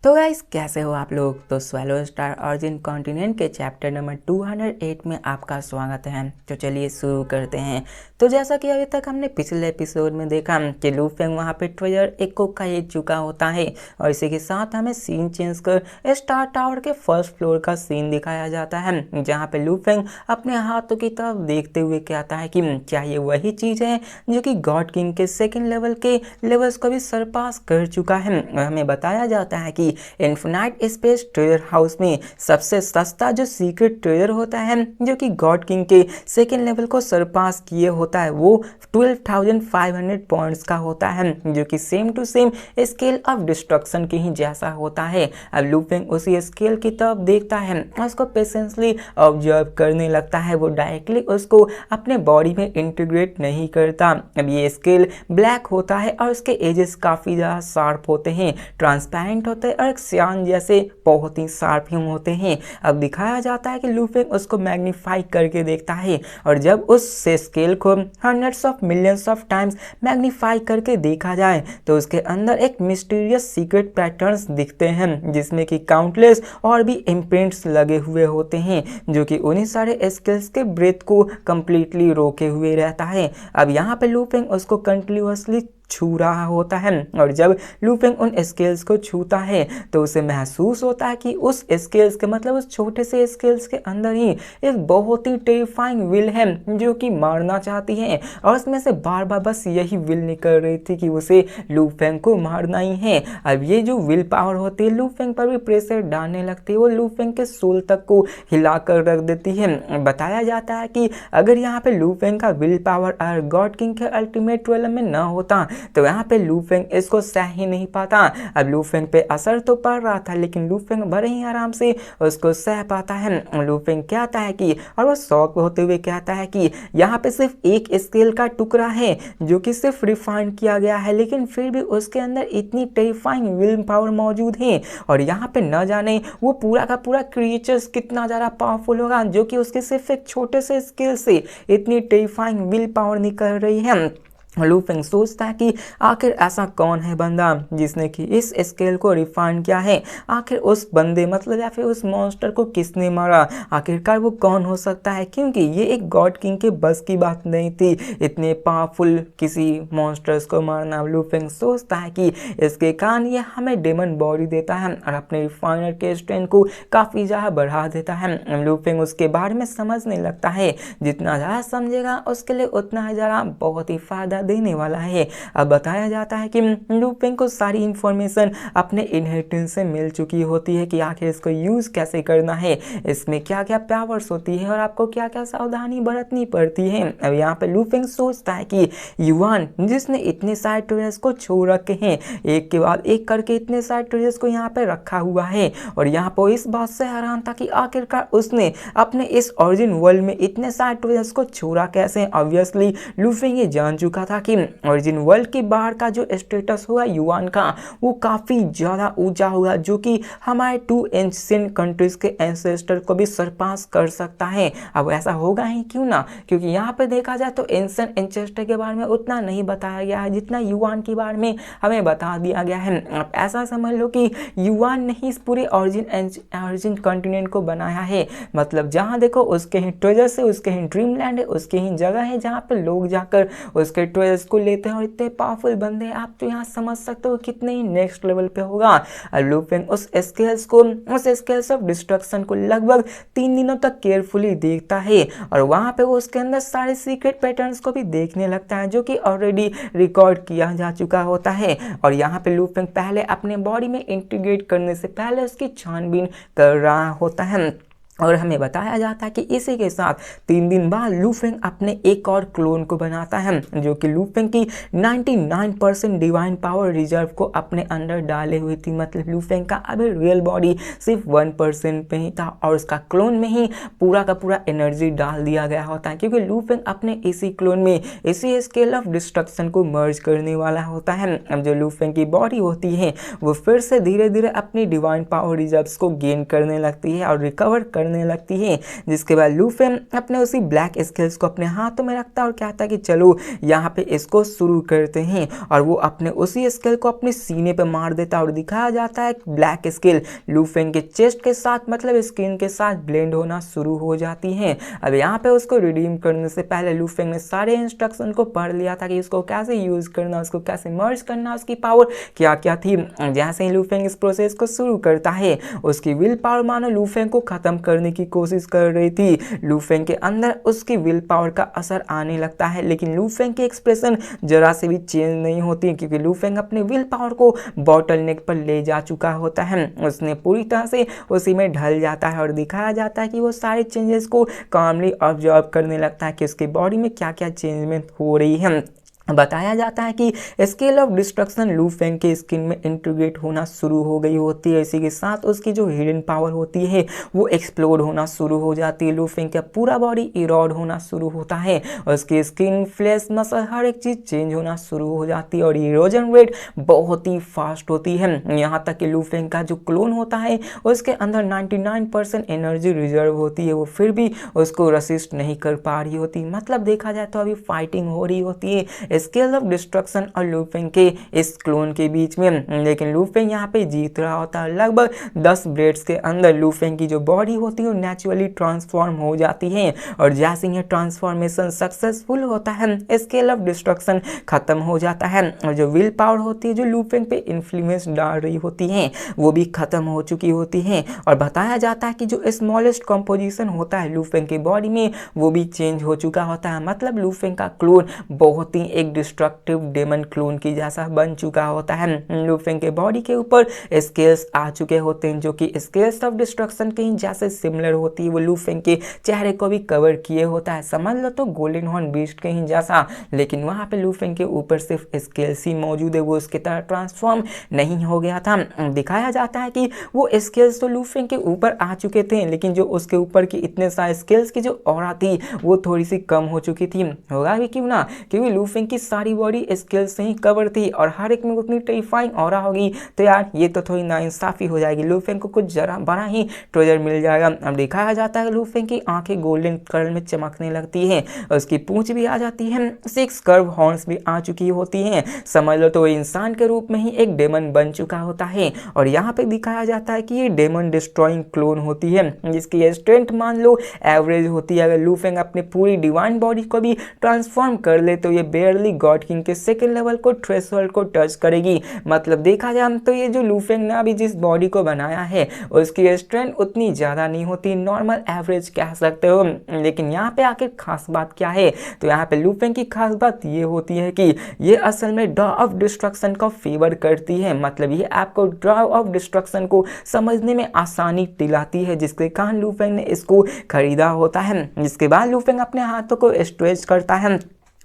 तो गाइस कैसे हो आप लोग। तो स्वैलो स्टार ऑरिजिन कॉन्टिनेंट के चैप्टर नंबर 208 में आपका स्वागत है। तो चलिए शुरू करते हैं। तो जैसा कि अभी तक हमने पिछले एपिसोड में देखा कि लू फेंग वहाँ पे ट्रेजर एक को खरीद चुका होता है और इसी के साथ हमें सीन चेंज कर स्टार टावर के फर्स्ट फ्लोर का सीन दिखाया जाता है, जहाँ पे लू फेंग अपने हाथों की तरफ देखते हुए कहता है कि क्या ये वही चीज है जो कि गॉड किंग के सेकेंड लेवल के लेवल्स को भी सरपास कर चुका है। और हमें बताया जाता है कि इन्फिनाइट स्पेस ट्रेजर हाउस में सबसे सस्ता जो सीक्रेट ट्रेजर होता है जो कि गॉड किंग के सेकेंड लेवल को सरपास किए होता है वो 12,500 पॉइंट्स का होता है, जो कि same to same scale of destruction के ही जैसा होता है। अब लू फेंग उसी स्केल की तरफ देखता है और उसको पेशेंसली ऑब्जर्व करने लगता है। वो डायरेक्टली उसको अपने बॉडी में इंटीग्रेट नहीं करता। अब ये स्केल ब्लैक होता है और उसके एजेस काफ़ी ज़्यादा शार्प होते हैं, ट्रांसपेरेंट होते हैं और एक सियान जैसे बहुत ही शार्प ही होते हैं। अब दिखाया जाता है कि लू फेंग उसको मैग्नीफाई करके देखता है और जब उस स्केल को hundreds of millions of times magnify करके देखा जाए तो उसके अंदर एक मिस्टीरियस सीक्रेट पैटर्न्स दिखते हैं, जिसमें कि काउंटलेस और भी इम्प्रिंट्स लगे हुए होते हैं जो कि उन्हीं सारे स्केल्स के ब्रेथ को कंप्लीटली रोके हुए रहता है। अब यहाँ पे लू फेंग उसको कंटिन्यूअसली छू रहा होता है और जब लू फेंग उन स्केल्स को छूता है तो उसे महसूस होता है कि उस स्केल्स के मतलब उस छोटे से स्केल्स के अंदर ही एक बहुत ही टेरिफाइंग विल है जो कि मारना चाहती है और उसमें से बार बार बस यही विल निकल रही थी कि उसे लू फेंग को मारना ही है। अब ये जो विल पावर होती है लू फेंग पर भी प्रेशर डालने लगती है, वो लू फेंग के सोल तक को हिला कर रख देती है। बताया जाता है कि अगर यहाँ पे लू फेंग का विल पावर और गॉड किंग के अल्टीमेट ट्वेल्व में न होता तो यहाँ पे लू फेंग इसको सह ही नहीं पाता। अब लू फेंग पे असर तो पड़ रहा था लेकिन लू फेंग बड़े ही आराम से उसको सह पाता है। लू फेंग कहता है कि और वो शौक होते हुए कहता है कि यहाँ पे सिर्फ एक स्केल का टुकड़ा है जो कि सिर्फ रिफाइन किया गया है, लेकिन फिर भी उसके अंदर इतनी टेरिफाइंग विल पावर मौजूद है और यहाँ पे न जाने वो पूरा का पूरा क्रिएचर्स कितना ज़्यादा पावरफुल होगा जो कि उसके सिर्फ एक छोटे से स्केल से इतनी टेरिफाइंग विल पावर निकल रही है। लू फेंग सोचता है कि आखिर ऐसा कौन है बंदा जिसने कि इस स्केल को रिफाइन किया है, आखिर उस बंदे मतलब या फिर उस मॉन्स्टर को किसने मारा, आखिरकार वो कौन हो सकता है, क्योंकि ये एक गॉड किंग के बस की बात नहीं थी इतने पावरफुल किसी मॉन्स्टर्स को मारना। लू फेंग सोचता है कि इसके कारण ये हमें डेमन बॉडी देता है और अपने रिफाइनर के स्ट्रेंथ को काफ़ी ज़्यादा बढ़ा देता है। लू फेंग उसके बारे में समझने लगता है, जितना ज़्यादा समझेगा उसके लिए उतना ज़्यादा बहुत ही फायदा देने वाला है। अब बताया जाता है कि लू फेंग को सारी इंफॉर्मेशन अपने इनहेरिटेंस से मिल चुकी होती है कि आखिर इसको यूज कैसे करना है, इसमें क्या क्या पावर्स होती है और आपको क्या क्या सावधानी बरतनी पड़ती है। अब यहाँ पे लू फेंग सोचता है कि युवान जिसने इतने सारे ट्रेजर्स को छोड़ रखे हैं, एक के बाद एक करके इतने सारे ट्रेजर्स को यहाँ पे रखा हुआ है और यहाँ पर इस बात से हैरान था कि आखिरकार उसने अपने इस ओरिजिन वर्ल्ड में इतने सारे ट्रेजर्स को छोड़ा कैसे। ऑब्वियसली लू फेंग ये जान चुका था कि ओरिजिन वर्ल्ड के बाहर का जो स्टेटस होगा युआन का वो काफ़ी ज़्यादा ऊंचा होगा जो कि हमारे 2 एंशिएंट कंट्रीज के एंसेस्टर को भी सरपास कर सकता है। अब ऐसा होगा ही क्यों ना, क्योंकि यहाँ पे देखा जाए तो एंशिएंट एंसेस्टर के बारे में उतना नहीं बताया गया है जितना युआन के बारे में हमें बता दिया गया है। अब ऐसा समझ लो कि युआन ने ही इस पूरे ओरिजिन कॉन्टिनेंट को बनाया है, मतलब जहाँ देखो उसके ही ट्रेजर से, उसके ही ड्रीम लैंड है, उसके ही जगह है जहाँ पे लोग जाकर उसके ट्रेजर्स को लेते हैं और इतने पावरफुल बंदे हैं। आप तो यहाँ समझ सकते हो कितने ही नेक्स्ट लेवल पे होगा। लू फेंग उस स्केल्स ऑफ डिस्ट्रक्शन को लगभग 3 दिनों तक केयरफुली देखता है और वहाँ पे वो उसके अंदर सारे सीक्रेट पैटर्न्स को भी देखने लगता है जो कि ऑलरेडी रिकॉर्ड किया जा चुका होता है। और यहाँ पे लू फेंग पहले अपने बॉडी में इंटीग्रेट करने से पहले उसकी छानबीन कर रहा होता है और हमें बताया जाता है कि इसी के साथ 3 दिन बाद लू फेंग अपने एक और क्लोन को बनाता है जो कि लू फेंग की 99% डिवाइन पावर रिजर्व को अपने अंदर डाले हुई थी। मतलब लू फेंग का अभी रियल बॉडी सिर्फ 1% पे ही था और उसका क्लोन में ही पूरा का पूरा एनर्जी डाल दिया गया होता है, क्योंकि लू फेंग अपने इसी क्लोन में इसी स्केल ऑफ डिस्ट्रक्शन को मर्ज करने वाला होता है। अब जो लू फेंग की बॉडी होती है वो फिर से धीरे धीरे अपनी डिवाइन पावर रिजर्व्स को गेन करने लगती है और रिकवर करने लगती है। जिसके बाद लूफेन अपने उसी ब्लैक स्केल्स को अपने हाथों में रखता है और कहता है कि चलो यहाँ पे इसको शुरू करते हैं, और वो अपने उसी स्केल को अपने सीने पे मार देता है और दिखाया जाता है ब्लैक स्केल लूफेन के चेस्ट के साथ मतलब स्किन के साथ ब्लेंड होना शुरू हो जाती है। अब यहाँ पे उसको रिडीम करने से पहले लूफेन ने सारे इंस्ट्रक्शन को पढ़ लिया था कि उसको कैसे यूज करना, उसको कैसे मर्ज करना, उसकी पावर क्या क्या थी। जैसे ही लूफेन इस प्रोसेस को शुरू करता है उसकी विल पावर मानो लूफेन को खत्म करने की कोशिश कर रही थी। लूफेन के अंदर उसकी विल पावर का असर आने लगता है, लेकिन लूफेन की एक्सप्रेशन जरा से भी चेंज नहीं होती क्योंकि लूफेन अपने विल पावर को बॉटल नेक पर ले जा चुका होता है। उसने पूरी तरह से उसी में ढल जाता है और दिखाया जाता है कि वो सारे चेंजेस को कामली ऑब्जर्व करने लगता है कि उसकी बॉडी में क्या क्या चेंजमेंट हो रही है। बताया जाता है कि स्केल ऑफ डिस्ट्रक्शन लूफेन के स्किन में इंटीग्रेट होना शुरू हो गई होती है। इसी के साथ उसकी जो हिडन पावर होती है वो एक्सप्लोड होना शुरू हो जाती है। लूफेन का पूरा बॉडी इरोड होना शुरू होता है, उसकी स्किन, फ्लैश, मसल हर एक चीज़ चेंज होना शुरू हो जाती है और इरोजन रेट बहुत ही फास्ट होती है। यहाँ तक कि लूफेन का जो क्लोन होता है उसके अंदर 99% एनर्जी रिजर्व होती है, वो फिर भी उसको रसिस्ट नहीं कर पा रही होती। मतलब देखा जाए तो अभी फाइटिंग हो रही होती है स्केल ऑफ डिस्ट्रक्शन और लूफेन के इस क्लोन के बीच में, लेकिन लूफेन यहाँ पे जीत रहा होता है। लगभग 10 ब्रेड्स के अंदर लूफेन की जो बॉडी होती है वो नेचुरली ट्रांसफॉर्म हो जाती है और जैसे ही ट्रांसफॉर्मेशन सक्सेसफुल होता है स्केल ऑफ डिस्ट्रक्शन खत्म हो जाता है और जो विल पावर होती है जो लूफेन पे इन्फ्लुएंस डाल रही होती है वो भी खत्म हो चुकी होती है। और बताया जाता है कि जो स्मॉलेस्ट कंपोजिशन होता है लूफेन की बॉडी में वो भी चेंज हो चुका होता है। मतलब लूफेन का क्लोन बहुत ही एक डिस्ट्रक्टिव डेमन क्लोन की जैसा बन चुका होता है। लूफेन के बॉडी के ऊपर स्केल्स आ चुके होते हैं जो कि स्केल्स ऑफ डिस्ट्रक्शन के ही जैसे सिमिलर होती है। वो लूफेन के चेहरे को भी कवर किए होता है, समझ लो तो गोल्डन हॉर्न बीस्ट के ही जैसा, लेकिन वहां पे लूफेन के ऊपर सिर्फ स्केल्स ही मौजूद है, वो उसकी तरह ट्रांसफॉर्म नहीं हो गया था। दिखाया जाता है कि वो स्केल्स तो लूफेन के ऊपर आ चुके थे लेकिन जो उसके ऊपर की इतने सारे स्केल्स की जो ऑरा थी वो थोड़ी सी कम हो चुकी थी। होगा भी क्यों ना, क्योंकि लूफेन की सारी बॉडी स्केल्स से ही कवर थी और हर एक में उतनी टेरिफाइंग ऑरा होगी तो यार ये तो थोड़ी नाइंसाफी हो जाएगी। लूफेन को कुछ जरा बड़ा ही ट्रेजर मिल जाएगा। अब दिखाया जाता है लूफेन की आंखें गोल्डन कलर में चमकने लगती है, उसकी पूंछ भी आ जाती है, 6 कर्व हॉर्न्स भी आ चुकी होती हैं। समझ लो तो वो इंसान के रूप में ही एक डेमन बन चुका होता है और यहाँ पे दिखाया जाता है कि ये डेमन डिस्ट्रॉइंग क्लोन होती है जिसकी स्ट्रेंथ मान लो एवरेज होती है। अगर लूफेन अपनी पूरी डिवाइन बॉडी को भी ट्रांसफॉर्म कर ले तो ये बेयरली गॉड किंग के सेकंड लेवल को थ्रेशोल्ड को टच करेगी। मतलब देखा जाए तो ये जो लूफेन ने अभी जिस बॉडी को बनाया है उसकी स्ट्रेंथ उतनी ज्यादा नहीं होती, नॉर्मल एवरेज कह सकते हो। लेकिन यहाँ पे आखिर खास बात क्या है, तो यहाँ पे लूफेन की खास बात ये होती है कि ये असल में ड्रॉ ऑफ डिस्ट्रक्शन का फेवर करती है। मतलब ये आपको ड्रॉ ऑफ डिस्ट्रक्शन को समझने में आसानी दिलाती है जिसके कारण लूफेन ने इसको खरीदा होता है। जिसके बाद लूफेन अपने हाथों को स्ट्रेच करता है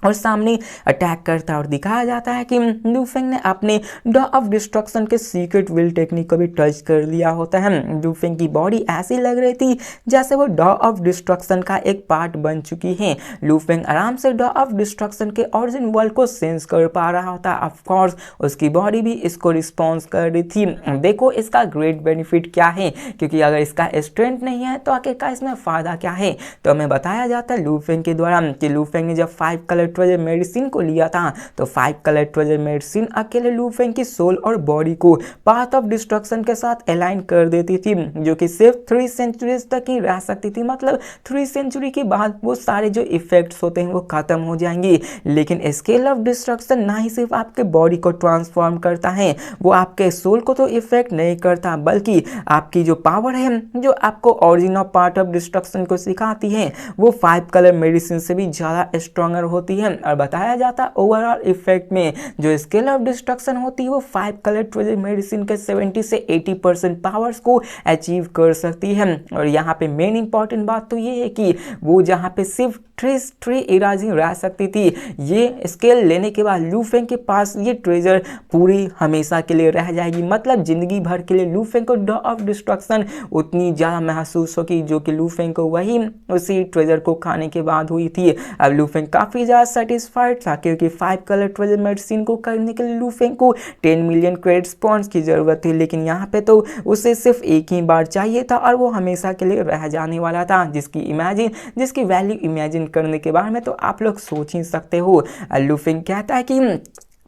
और सामने अटैक करता है और दिखाया जाता है कि लूफेन ने अपने डॉ ऑफ डिस्ट्रक्शन के सीक्रेट विल टेक्निक को भी टच कर लिया होता है। लूफेन की बॉडी ऐसी लग रही थी जैसे वो डॉ ऑफ डिस्ट्रक्शन का एक पार्ट बन चुकी है। लूफेन आराम से डॉ ऑफ डिस्ट्रक्शन के ओरिजिन वर्ल्ड को सेंस कर पा रहा होता है। ऑफ कोर्स उसकी बॉडी भी इसको रिस्पॉन्स कर रही थी। देखो इसका ग्रेट बेनिफिट क्या है, क्योंकि अगर इसका स्ट्रेंथ नहीं है तो आखिरकार इसमें फायदा क्या है। तो हमें बताया जाता है लूफेन के द्वारा कि लूफेन ने जब 5 कलर ट्रेजर मेडिसिन को लिया था तो 5 कलर ट्रेजर मेडिसिन अकेले लूफेन की सोल और बॉडी को पाथ ऑफ डिस्ट्रक्शन के साथ अलाइन कर देती थी जो कि सिर्फ 3 सेंचुरीज तक ही रह सकती थी। मतलब 3 सेंचुरी के बाद वो सारे जो इफेक्ट्स होते हैं वो खत्म हो जाएंगे। लेकिन स्केल ऑफ डिस्ट्रक्शन ना ही सिर्फ आपके बॉडी को ट्रांसफॉर्म करता है, वो आपके सोल को तो इफेक्ट नहीं करता बल्कि आपकी जो पावर है जो आपको origin of part of destruction को सिखाती है वो 5 कलर मेडिसिन से भी ज्यादा स्ट्रॉन्गर होती है। और बताया जाता है ओवरऑल इफेक्ट में जो स्केल ऑफ डिस्ट्रक्शन होती है वो 5 कलर ट्रेजर मेडिसिन के 70 से 80% पावर्स को अचीव कर सकती है। और यहाँ पे मेन इंपॉर्टेंट बात तो ये है कि वो जहाँ पे सिर्फ 3 इराजी रह सकती थी, ये स्केल लेने के बाद लूफेन के पास ये ट्रेजर पूरी हमेशा के लिए रह जाएगी। मतलब जिंदगी भर के लिए लूफेन को डॉ ऑफ डिस्ट्रक्शन उतनी ज़्यादा महसूस होगी जो कि लूफेन को वही उसी ट्रेजर को खाने के बाद हुई थी। अब लूफेन काफ़ी ज़्यादा सेटिस्फाइड था क्योंकि 5 कलर ट्रेजर मेडिसिन को करने के लिए लू फेंग को 10 मिलियन क्रेडिट पॉइंट्स की ज़रूरत थी, लेकिन यहाँ पे तो उसे सिर्फ एक ही बार चाहिए था और वो हमेशा के लिए रह जाने वाला था, जिसकी वैल्यू इमेजिन करने के बारे में तो आप लोग सोच ही सकते हो। लू फेंग कहता है कि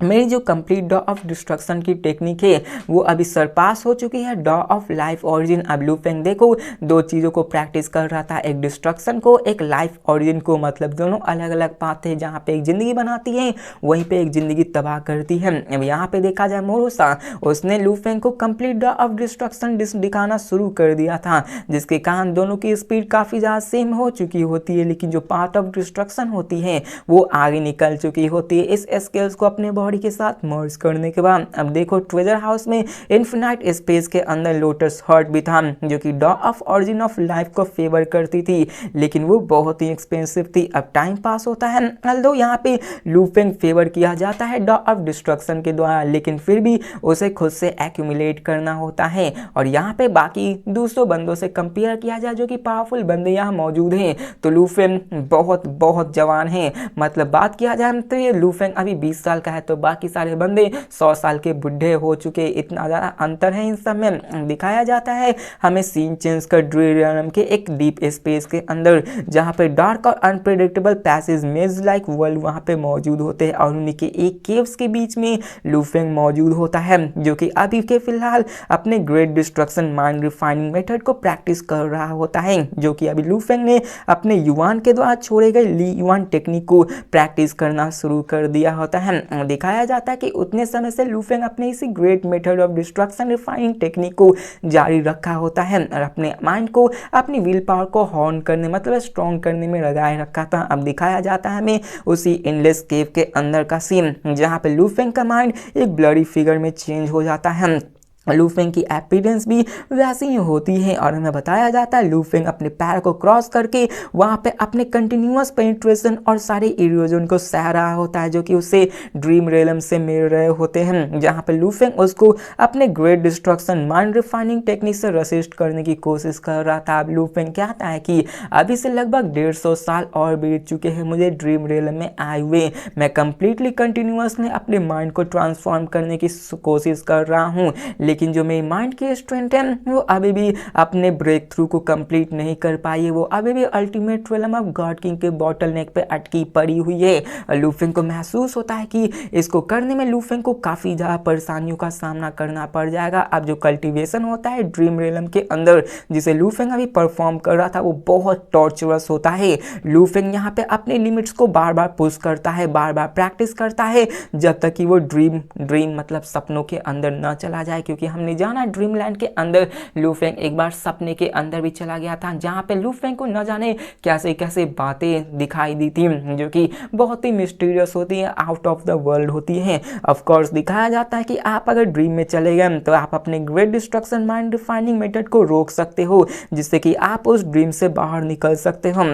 मेरी जो कंप्लीट डॉ ऑफ डिस्ट्रक्शन की टेक्निक है वो अभी सरपास हो चुकी है डॉ ऑफ लाइफ ओरिजिन। अब लू फेंग देखो 2 चीज़ों को प्रैक्टिस कर रहा था, एक डिस्ट्रक्शन को, एक लाइफ ओरिजिन को, मतलब दोनों अलग अलग पाथ है, जहाँ पे एक ज़िंदगी बनाती है वहीं पे एक ज़िंदगी तबाह करती है। अब यहाँ पे देखा जाए मोरोसा, उसने लू फेंग को कंप्लीट डॉ ऑफ डिस्ट्रक्शन दिखाना शुरू कर दिया था, जिसके कारण दोनों की स्पीड काफ़ी ज़्यादा सेम हो चुकी होती है, लेकिन जो पार्ट ऑफ डिस्ट्रक्शन होती है वो आगे निकल चुकी होती है। इस स्किल्स को अपने बॉडी के साथ मर्ज करने के बाद अब देखो ट्रेजर हाउस में इन्फिनाइट स्पेस के अंदर लोटस हर्ट भी था, जो कि डॉ ऑफ ओरिजिन ऑफ लाइफ को फेवर करती थी, लेकिन वो बहुत ही एक्सपेंसिव थी। अब टाइम पास होता है, although यहाँ पे लू फेंग फेवर किया जाता है डॉ ऑफ डिस्ट्रक्शन के द्वारा, लेकिन फिर भी उसे खुद से एक्यूमुलेट करना होता है। और यहाँ पे बाकी दूसरों बंदों से कंपेयर किया जाए जो कि पावरफुल बंदे यहाँ मौजूद हैं, तो लू फेंग बहुत बहुत जवान है। मतलब बात किया जाए तो ये लू फेंग अभी 20 साल का है, तो बाकी सारे बंदे 100 साल के बुढ़े हो चुके। इतना ज़्यादा अंतर है इन सब में। दिखाया जाता है हमें सीन चेंज कर ड्रीम के एक डीप स्पेस के अंदर, जहाँ पे डार्क और अनप्रेडिक्टेबल पैसेज मेज लाइक वर्ल्ड वहाँ पे मौजूद होते हैं, और उन्हीं के एक केव्स के बीच में लू फेंग मौजूद होता है, जो कि अभी के फिलहाल अपने great destruction mind refining method को प्रैक्टिस कर रहा होता है, जो कि अभी लू फेंग ने अपने युवान के द्वारा छोड़े गए ली युवान टेक्निक को प्रैक्टिस करना शुरू कर दिया होता है। दिखाया जाता है कि उतने समय से लू फेंग अपने इसी great method of destruction refining technique को जारी रखा होता है और अपने माइंड को, अपनी विल पावर को हॉर्न करने मतलब स्ट्रॉन्ग करने में लगाए रखा था। अब दिखाया जाता है हमें उसी इनलेस केव के अंदर का सीन, जहाँ पे लू फेंग का माइंड एक ब्लडी फिगर में चेंज हो जाता है। लू फेंग की अपीयरेंस भी वैसी ही होती है, और हमें बताया जाता है लू फेंग अपने पैर को क्रॉस करके वहाँ पे अपने कंटिन्यूअस पेनिट्रेशन और सारे इरोजन को सह रहा होता है, जो कि उसे ड्रीम रेलम से मिल रहे होते हैं, जहाँ पे लू फेंग उसको अपने great destruction mind refining technique से रेसिस्ट करने की कोशिश कर रहा था। अब लू फेंग कहता है कि अभी से लगभग 150 साल और बीत चुके हैं मुझे ड्रीम रेलम में आए हुए, मैं कंप्लीटली कंटिन्यूअसली अपने माइंड को ट्रांसफॉर्म करने की कोशिश कर रहा हूँ, लेकिन जो मेरी माइंड की स्ट्रेंथ है वो अभी भी अपने ब्रेक थ्रू को कंप्लीट नहीं कर पाई है, वो अभी भी ultimate realm of God king के बॉटल नेक पे अटकी पड़ी हुई है। लू फेंग को महसूस होता है कि इसको करने में लू फेंग को काफ़ी ज़्यादा परेशानियों का सामना करना पड़ जाएगा। अब जो कल्टिवेशन होता है ड्रीम रेलम के अंदर जिसे लू फेंग अभी परफॉर्म कर रहा था वो बहुत टॉर्चरस होता है। लू फेंग यहाँ पे अपने लिमिट्स को बार बार पुश करता है, बार बार प्रैक्टिस करता है, जब तक कि वो ड्रीम मतलब सपनों के अंदर न चला जाए, क्योंकि हमने जाना ड्रीम लैंड के अंदर लू फेंग एक बार सपने के अंदर भी चला गया था, जहाँ पे लू फेंग को न जाने कैसे कैसे बातें दिखाई दी थी, जो कि बहुत ही मिस्टीरियस होती है, आउट ऑफ द वर्ल्ड होती है। ऑफ कोर्स दिखाया जाता है कि आप अगर ड्रीम में चले गए तो आप अपने great destruction mind refining method को रोक सकते हो, जिससे कि आप उस ड्रीम से बाहर निकल सकते हो।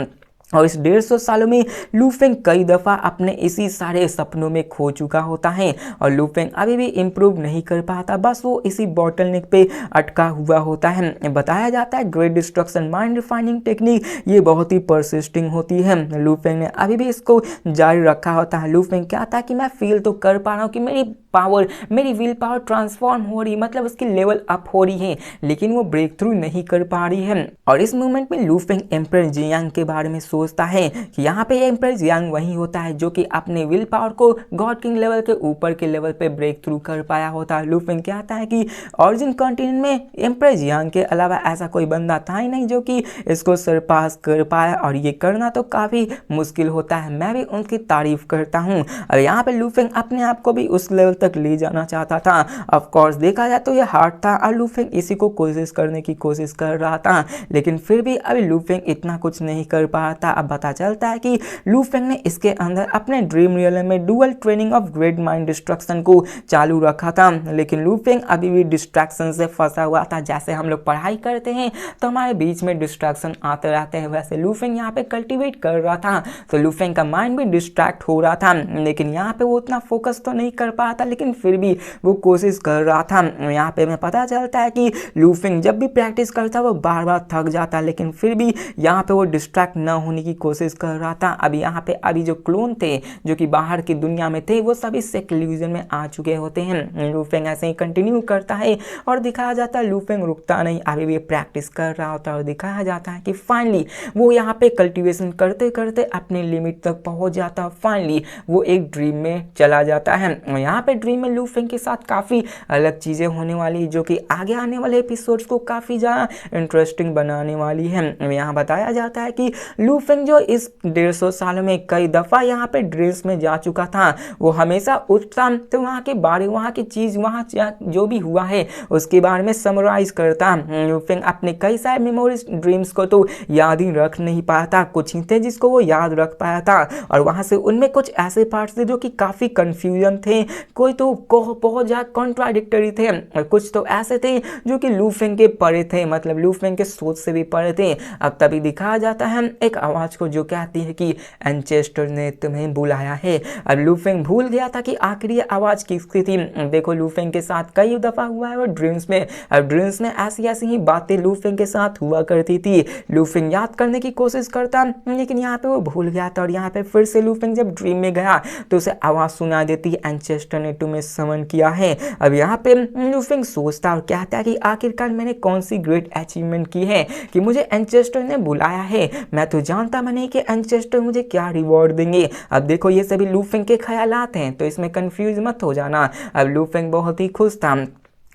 और इस 150 सालों में लू फेंग कई दफ़ा अपने इसी सारे सपनों में खो चुका होता है, और लू फेंग अभी भी इम्प्रूव नहीं कर पाता, बस वो इसी बॉटल नेक पे अटका हुआ होता है। बताया जाता है great destruction mind refining technique ये बहुत ही परसिस्टिंग होती है। लू फेंग ने अभी भी इसको जारी रखा होता है। लू फेंग क्या था कि मैं फील तो कर पा रहा हूँ कि मेरी विल पावर ट्रांसफॉर्म हो रही, मतलब उसकी लेवल अप हो रही है, लेकिन वो ब्रेक थ्रू नहीं कर पा रही है। और इस मोमेंट में लू फेंग एम्परर जियांग के बारे में सोचता है कि यहाँ पे एम्परर जियांग वही होता है जो कि अपने विल पावर को गॉड किंग लेवल के ऊपर के लेवल पे ब्रेक थ्रू कर पाया होता है। लू फेंग कहता है कि ओरिजिन कॉन्टिनेंट में एम्परर जियांग के अलावा ऐसा कोई बंदा था ही नहीं जो कि इसको सरपास कर पाया, और ये करना तो काफ़ी मुश्किल होता है। मैं भी उनकी तारीफ करता हूँ। और यहाँ पे लू फेंग अपने आप को भी उस लेवल तक ले जाना चाहता था। ऑफ कोर्स देखा जाए तो ये हार्ड था, और लू फेंग इसी को कोशिश करने की कोशिश कर रहा था, लेकिन फिर भी अभी लू फेंग इतना कुछ नहीं कर पा रहा था। अब पता चलता है कि लू फेंग ने इसके अंदर अपने ड्रीम रियल में dual training of great mind destruction को चालू रखा था, लेकिन लू फेंग अभी भी डिस्ट्रैक्शन से फंसा हुआ था। जैसे हम लोग पढ़ाई करते हैं तो हमारे बीच में डिस्ट्रैक्शन आते रहते हैं, वैसे लू फेंग यहाँ पे कल्टिवेट कर रहा था, तो लू फेंग का माइंड भी डिस्ट्रैक्ट हो रहा था, लेकिन यहाँ पे वो उतना फोकस तो नहीं कर पा था, लेकिन फिर भी वो कोशिश कर रहा था। यहाँ पे हमें पता चलता है कि लू फेंग जब भी प्रैक्टिस करता वो बार बार थक जाता, लेकिन फिर भी यहाँ पे वो डिस्ट्रैक्ट न होने मारने की कोशिश कर रहा था। अभी यहाँ पे अभी जो क्लोन थे जो कि बाहर की दुनिया में थे वो सभी सेक्लूजन में आ चुके होते हैं। लू फेंग ऐसे ही कंटिन्यू करता है और दिखाया जाता है लू फेंग रुकता नहीं, अभी भी प्रैक्टिस कर रहा होता है और दिखाया जाता है कि फाइनली वो यहाँ पे कल्टीवेशन करते करते अपने लिमिट तक पहुंच जाता है। फाइनली वो एक ड्रीम में चला जाता है। यहाँ पे ड्रीम में लू फेंग के साथ काफ़ी अलग चीज़ें होने वाली जो कि आगे आने वाले एपिसोड्स को काफ़ी ज़्यादा इंटरेस्टिंग बनाने वाली है। यहाँ बताया जाता है कि लू फेंग जो इस 150 सालों में कई दफ़ा यहाँ पे ड्रीम्स में जा चुका था, वो हमेशा उठता तो वहाँ के बारे वहाँ की चीज़ वहाँ जो भी हुआ है उसके बारे में समराइज करता। लू फेंग अपने कई सारे मेमोरीज ड्रीम्स को तो याद ही रख नहीं पाया था, कुछ ही थे जिसको वो याद रख पाया था और वहाँ से उनमें कुछ ऐसे पार्ट्स थे जो कि काफ़ी कन्फ्यूजन थे, कोई तो बहुत ज़्यादा कॉन्ट्राडिक्टरी थे और कुछ तो ऐसे थे जो कि लू फेंग के परे थे, मतलब लू फेंग के सोच से भी परे थे। अब तभी दिखाया जाता है एक आवाज़ को जो कहती है कि एंचेस्टर ने तुम्हें बुलाया है। अब लू फेंग भूल गया था कि आखिर ये आवाज़ किसकी थी। देखो लू फेंग के साथ कई दफ़ा हुआ है वो ड्रीम्स में, अब ड्रीम्स में ऐसी ऐसी ही बातें लू फेंग के साथ हुआ करती थी। लू फेंग याद करने की कोशिश करता लेकिन यहाँ पे वो भूल गया था और यहाँ पे फिर से लू फेंग जब ड्रीम में गया तो उसे आवाज़ सुना देती है एंचेस्टर ने तुम्हें समन किया है। अब यहाँ पे लू फेंग सोचता और कहता है कि आखिरकार मैंने कौन सी ग्रेट अचीवमेंट की है कि मुझे एंचेस्टर ने बुलाया है, मैं तो जानता नहीं कि एंचेस्टर मुझे क्या रिवॉर्ड देंगे। अब देखो ये सभी लू फेंग के ख्यालात हैं तो इसमें कंफ्यूज मत हो जाना। अब लू फेंग बहुत ही खुश था।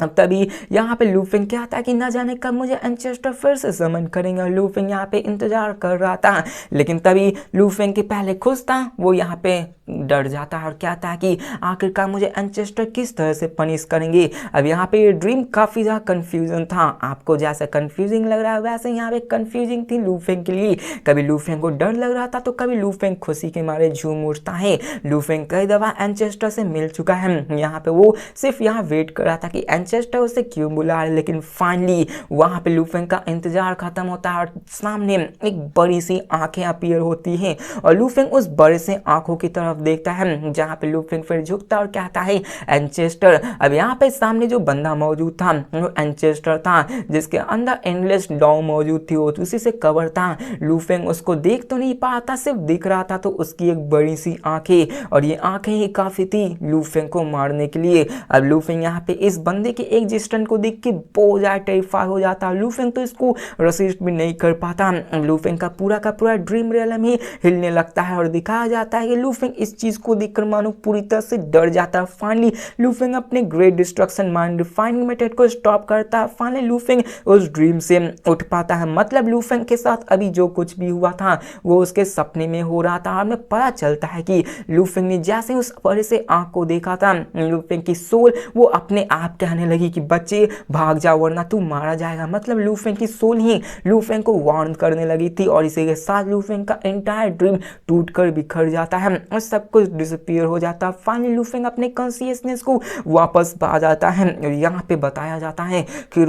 अब तभी यहाँ पे लू फेंग कहता है कि ना जाने कब मुझे एंचेस्टर फिर से समन करेंगे और लू फेंग यहाँ पे इंतजार कर रहा था, लेकिन तभी लू फेंग के पहले खुश था वो यहाँ पे डर जाता है और कहता है कि आखिरकार मुझे एंचेस्टर किस तरह से पनिश करेंगे। अब यहाँ पे ये ड्रीम काफ़ी ज़्यादा कन्फ्यूजन था, आपको जैसा कन्फ्यूजिंग लग रहा है वैसे यहाँ पे कन्फ्यूजिंग थी लू फेंग के लिए। कभी लू फेंग को डर लग रहा था तो कभी लू फेंग खुशी के मारे झूम उठता है। लू फेंग कई दफ़ा एंचेस्टर से मिल चुका है, यहाँ पे वो सिर्फ यहाँ वेट कर रहा था कि एंचेस्टर उसे क्यों बुला रहे, लेकिन फाइनली वहाँ पे लू फेंग का इंतजार खत्म होता है और सामने एक बड़ी सी आंखें अपीयर होती हैं और लू फेंग उस बड़े से आंखों की तरफ देखता है जहाँ पे लू फेंग फिर झुकता और कहता है एंचेस्टर। अब यहाँ पे सामने जो बंदा मौजूद था वो एंचेस्टर था जिसके अंदर एंडलेस डॉ मौजूद थी, वो उसी से कवर था। लू फेंग उसको देख तो नहीं पा था, सिर्फ दिख रहा था तो उसकी एक बड़ी सी आंखें और ये आंखें ही काफ़ी थी लू फेंग को मारने के लिए। अब लू फेंग यहाँ पे इस बंदे के एग्जिस्टेंस को देख के बहुत ज़्यादा टेरिफाई हो जाता। लू फेंग तो इसको रेसिस्ट भी नहीं कर पाता। लू फेंग का पूरा ड्रीम रियलम ही हिलने लगता है और दिखाया जाता है कि लू फेंग इस चीज़ को देखकर मानो पूरी तरह से डर जाता है। फाइनली लू फेंग अपने great destruction mind refining method को स्टॉप करता है। फाइनली लू फेंग उस ड्रीम से उठ पाता है, मतलब लू फेंग के साथ अभी जो कुछ भी हुआ था वो उसके सपने में हो रहा था। हमें पता चलता है कि लू फेंग ने जैसे उस बड़े से आंख को देखा था लू फेंग की सोल वो अपने आप कहने लगी कि बच्चे भाग जाओ वरना तू मारा जाएगा, मतलब लू फेंग की सोल ही लू फेंग को वार्न करने लगी थी और इसी के साथ लू फेंग का एंटायर ड्रीम टूटकर बिखर जाता है और सब कुछ डिसअपीयर हो जाता है। फाइनली लू फेंग अपने कॉन्शियसनेस को वापस पा जाता है और यहाँ पे बताया जाता है कि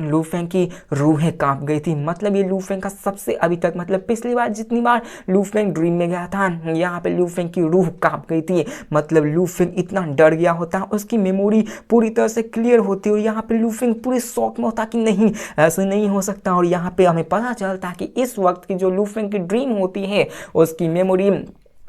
लू फेंग की रूहें कांप गई थी, मतलब ये लू फेंग का सबसे अभी तक मतलब पिछली बार जितनी बार लू फेंग ड्रीम में गया था यहाँ पे लू फेंग की रूह कांप गई थी, मतलब लू फेंग इतना डर गया होता, उसकी मेमोरी पूरी तरह से क्लियर होती और यहाँ पे लू फेंग पूरे शॉक में होता कि नहीं ऐसे नहीं हो सकता। और यहाँ पे हमें पता चलता है कि इस वक्त की जो लू फेंग की ड्रीम होती है उसकी मेमोरी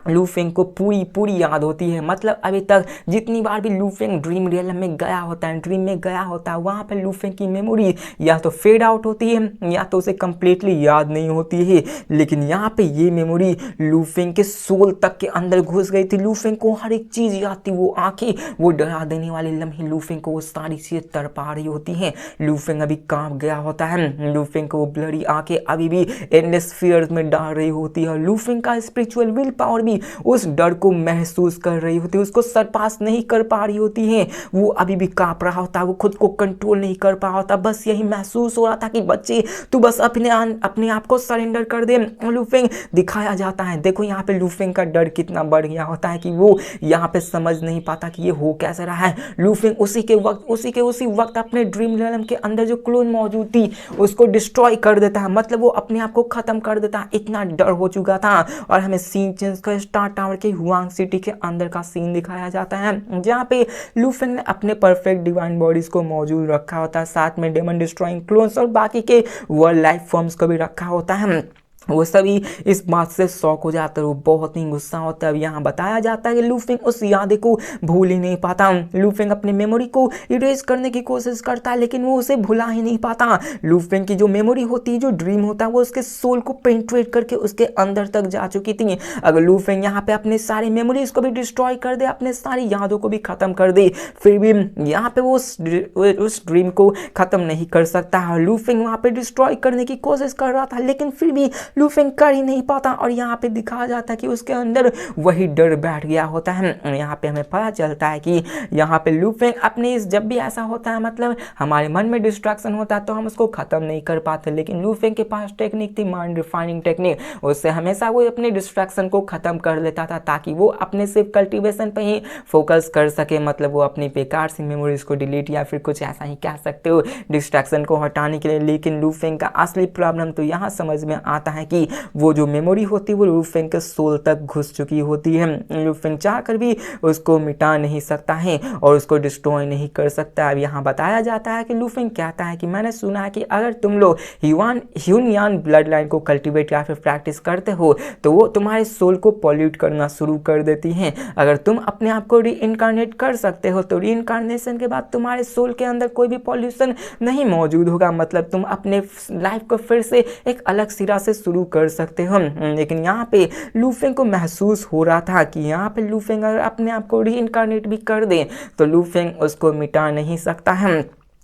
लू फेंग को पूरी याद होती है, मतलब अभी तक जितनी बार भी लू फेंग ड्रीम रियल में गया होता है ड्रीम में गया होता है वहाँ पे लू फेंग की मेमोरी या तो फेड आउट होती है या तो उसे कम्प्लीटली याद नहीं होती है, लेकिन यहाँ पे ये मेमोरी लू फेंग के सोल तक के अंदर घुस गई थी। लू फेंग को हर एक चीज़ याद थी, वो आंखें वो डरा देने वाले लम्हे लू फेंग को वो सारी चीज़ें तड़पा रही होती हैं। लू फेंग अभी कांप गया होता है, लू फेंग को वो ब्लडी आंखें अभी भी एंडलेस फियर्स में डाल रही होती है। लू फेंग का स्पिरिचुअल विल पावर भी उस डर को महसूस कर रही होती है, उसको सरपास नहीं कर पा रही होती है, वो अभी भी कांप रहा होता है, वो खुद को कंट्रोल नहीं कर पा रहा होता, बस यही महसूस हो रहा था कि बच्चे तू बस अपने आप को सरेंडर कर दे। लू फेंग दिखाया जाता है, देखो यहाँ पे लू फेंग का डर कितना बढ़ गया होता है कि वो यहाँ पे समझ नहीं पाता कि ये हो कैसे रहा है। लू फेंग उसी वक्त अपने ड्रीम रियलम के अंदर जो क्लोन मौजूद थी उसको डिस्ट्रॉय कर देता है, मतलब वो अपने आप को खत्म कर देता है, इतना डर हो चुका था। और हमें सीन चेंज कर स्टार टावर के हुआंग सिटी के अंदर का सीन दिखाया जाता है जहाँ पे लू फेंग ने अपने परफेक्ट डिवाइन बॉडीज को मौजूद रखा होता है, साथ में डेमन डिस्ट्रॉइंग क्लोन्स और बाकी के वर्ल्ड लाइफ फॉर्म्स को भी रखा होता है। वो सभी इस बात से शॉक हो जाते हैं, वो बहुत ही गुस्सा होता है। अब यहाँ बताया जाता है कि लूफिंग उस याद को भूल ही नहीं पाता। लूफिंग अपनी मेमोरी को इरेज करने की कोशिश करता है लेकिन वो उसे भुला ही नहीं पाता। लूफिंग की जो मेमोरी होती है, जो ड्रीम होता है, वो उसके सोल को पेनिट्रेट करके उसके अंदर तक जा चुकी थी। अगर लूफिंग यहाँ पे अपने सारी मेमोरीज को भी डिस्ट्रॉय कर दे, अपने सारी यादों को भी खत्म कर दे, फिर भी यहाँ पे वो उस ड्रीम को खत्म नहीं कर सकता है। लूफिंग वहाँ पे डिस्ट्रॉय करने की कोशिश कर रहा था लेकिन फिर भी लूफिंग कर ही नहीं पाता और यहाँ पे दिखाया जाता है कि उसके अंदर वही डर बैठ गया होता है। यहाँ पे हमें पता चलता है कि यहाँ पे लूफिंग अपने जब भी ऐसा होता है, मतलब हमारे मन में डिस्ट्रैक्शन होता है तो हम उसको खत्म नहीं कर पाते, लेकिन लूफिंग के पास टेक्निक थी, माइंड रिफाइनिंग टेक्निक। उससे हमेशा वो अपने डिस्ट्रैक्शन को खत्म कर लेता था ताकि वो अपने सिर्फ कल्टीवेशन पे ही फोकस कर सके, मतलब वो अपनी बेकार सी मेमोरीज को डिलीट या फिर कुछ ऐसा ही कह सकते हो डिस्ट्रैक्शन को हटाने के लिए। लेकिन लूफिंग का असली प्रॉब्लम तो यहाँ समझ में आता है कि वो जो मेमोरी होती है वो लूफिंग के सोल तक घुस चुकी होती है। लूफिंग चाहकर भी उसको मिटा नहीं सकता है और उसको डिस्ट्रॉय नहीं कर सकता। अब यहाँ बताया जाता है कि लूफिंग कहता है कि मैंने सुना है कि अगर तुम लोग ह्यूनियान ब्लड लाइन को कल्टिवेट या फिर प्रैक्टिस करते हो तो वो तुम्हारे सोल को पॉल्यूट करना शुरू कर देती हैं। अगर तुम अपने आप को री इनकारनेट कर सकते हो तो री इनकारनेशन के बाद तुम्हारे सोल के अंदर कोई भी पॉल्यूशन नहीं मौजूद होगा, मतलब तुम अपने लाइफ को फिर से एक अलग सिरा से शुरू कर सकते हो। लेकिन यहाँ पे लूफिंग को महसूस हो रहा था कि यहाँ पे लूफिंग अगर अपने आप को री इनकारनेट भी कर दे तो लूफिंग उसको मिटा नहीं सकता है।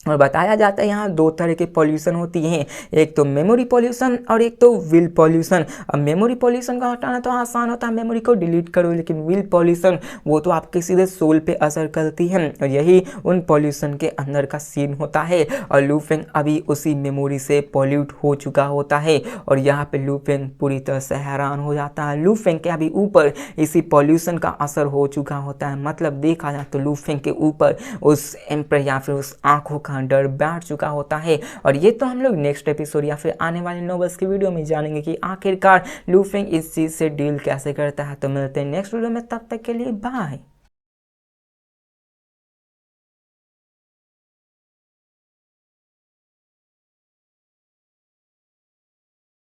और बताया जाता है यहाँ दो तरह के पॉल्यूशन होती हैं, एक तो मेमोरी पॉल्यूशन और एक तो विल पॉल्यूशन। अब मेमोरी पॉल्यूशन का हटाना तो आसान होता है, मेमोरी को डिलीट करो, लेकिन विल पॉल्यूशन वो तो आपके सीधे सोल पे असर करती है और यही उन पॉल्यूशन के अंदर का सीन होता है। और लूफिंग अभी उसी मेमोरी से पॉल्यूट हो चुका होता है और यहाँ पे लूफिंग पूरी तरह से हैरान हो जाता है। लूफिंग के अभी ऊपर इसी पॉल्यूशन का असर हो चुका होता है, मतलब देखा जाए तो लूफिंग के ऊपर उस एम्पर या फिर उस आंखों का डर बैठ चुका होता है। और ये तो हम लोग नेक्स्ट एपिसोड या फिर आने वाले नोवेल्स की वीडियो में जानेंगे कि आखिरकार लूफिंग इस चीज से डील कैसे करता है। तो मिलते हैं नेक्स्ट वीडियो में, तब तक के लिए बाय।